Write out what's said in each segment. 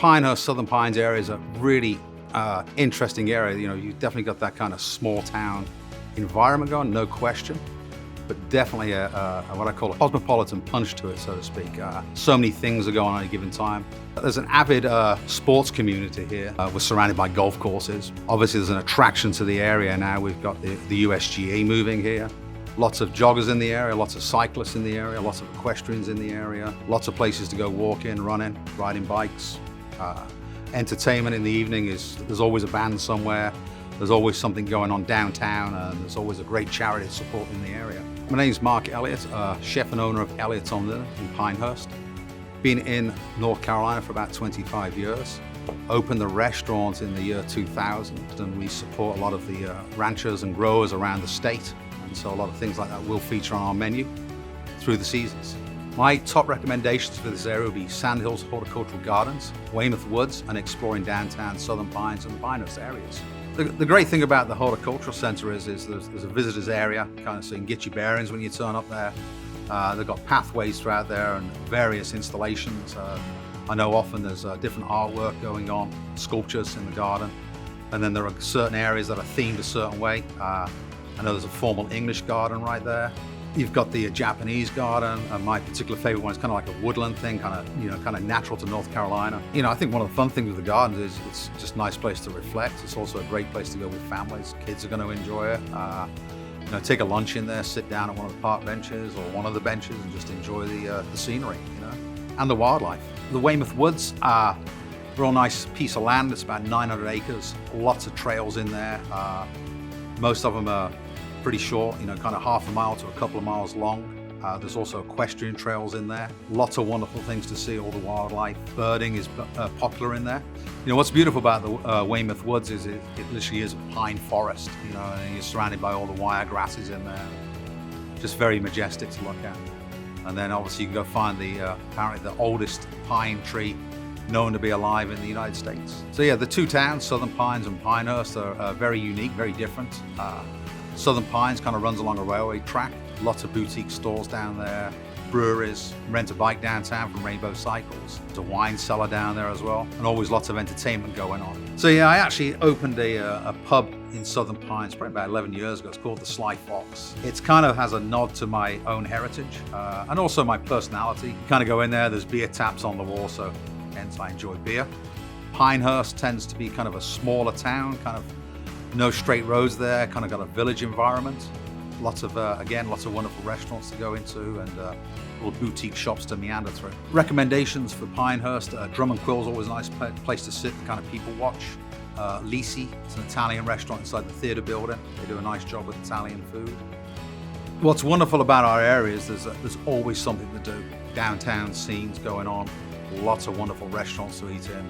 Pinehurst, Southern Pines area is a really interesting area. You know, you've definitely got that kind of small town environment going, no question, but definitely what I call a cosmopolitan punch to it, so to speak. So many things are going on at a given time. There's an avid sports community here. We're surrounded by golf courses. Obviously, there's an attraction to the area now. We've got the USGA moving here. Lots of joggers in the area, lots of cyclists in the area, lots of equestrians in the area, lots of places to go walking, running, riding bikes. Entertainment in the evening there's always a band somewhere. There's always something going on downtown, and there's always a great charity support in the area. My name's Mark Elliott, chef and owner of Elliott's in Pinehurst. Been in North Carolina for about 25 years. Opened the restaurant in the year 2000, and we support a lot of the ranchers and growers around the state. And so a lot of things like that will feature on our menu through the seasons. My top recommendations for this area would be Sandhills Horticultural Gardens, Weymouth Woods, and exploring downtown Southern Pines and Pinehurst areas. The great thing about the horticultural centre is there's a visitors area, kind of so you can get your bearings when you turn up there. They've got pathways throughout there and various installations. I know often there's different artwork going on, sculptures in the garden, and then there are certain areas that are themed a certain way. I know there's a formal English garden right there. You've got the Japanese garden, and my particular favorite one is kind of like a woodland thing, kind of natural to North Carolina. You know, I think one of the fun things with the gardens is it's just a nice place to reflect. It's also a great place to go with families. Kids are going to enjoy it. You know, take a lunch in there, sit down at one of the park benches or one of the benches and just enjoy the scenery, you know, and the wildlife. The Weymouth Woods are a real nice piece of land. It's about 900 acres, lots of trails in there. Most of them are pretty short, you know, kind of half a mile to a couple of miles long. There's also equestrian trails in there. Lots of wonderful things to see, all the wildlife. Birding is popular in there. You know, what's beautiful about the Weymouth Woods is it literally is a pine forest, you know, and you're surrounded by all the wire grasses in there. Just very majestic to look at. And then obviously you can go find apparently the oldest pine tree known to be alive in the United States. So yeah, the two towns, Southern Pines and Pinehurst, are very unique, very different. Southern Pines kind of runs along a railway track. Lots of boutique stores down there, breweries, rent a bike downtown from Rainbow Cycles. There's a wine cellar down there as well, and always lots of entertainment going on. So yeah, I actually opened a pub in Southern Pines probably about 11 years ago. It's called the Sly Fox. It kind of has a nod to my own heritage and also my personality. You kind of go in there, there's beer taps on the wall, so hence I enjoy beer. Pinehurst tends to be kind of a smaller town, kind of no straight roads there, kind of got a village environment. Lots of wonderful restaurants to go into and little boutique shops to meander through. Recommendations for Pinehurst, Drum and Quill's always a nice place to sit, kind of people watch. Lisi, it's an Italian restaurant inside the theatre building. They do a nice job with Italian food. What's wonderful about our area is there's always something to do. Downtown scenes going on, lots of wonderful restaurants to eat in,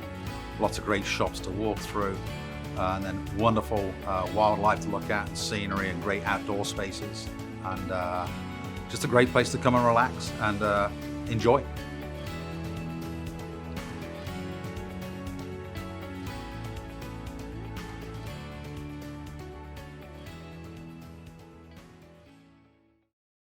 lots of great shops to walk through. And then wonderful wildlife to look at, and scenery, and great outdoor spaces, and just a great place to come and relax and enjoy.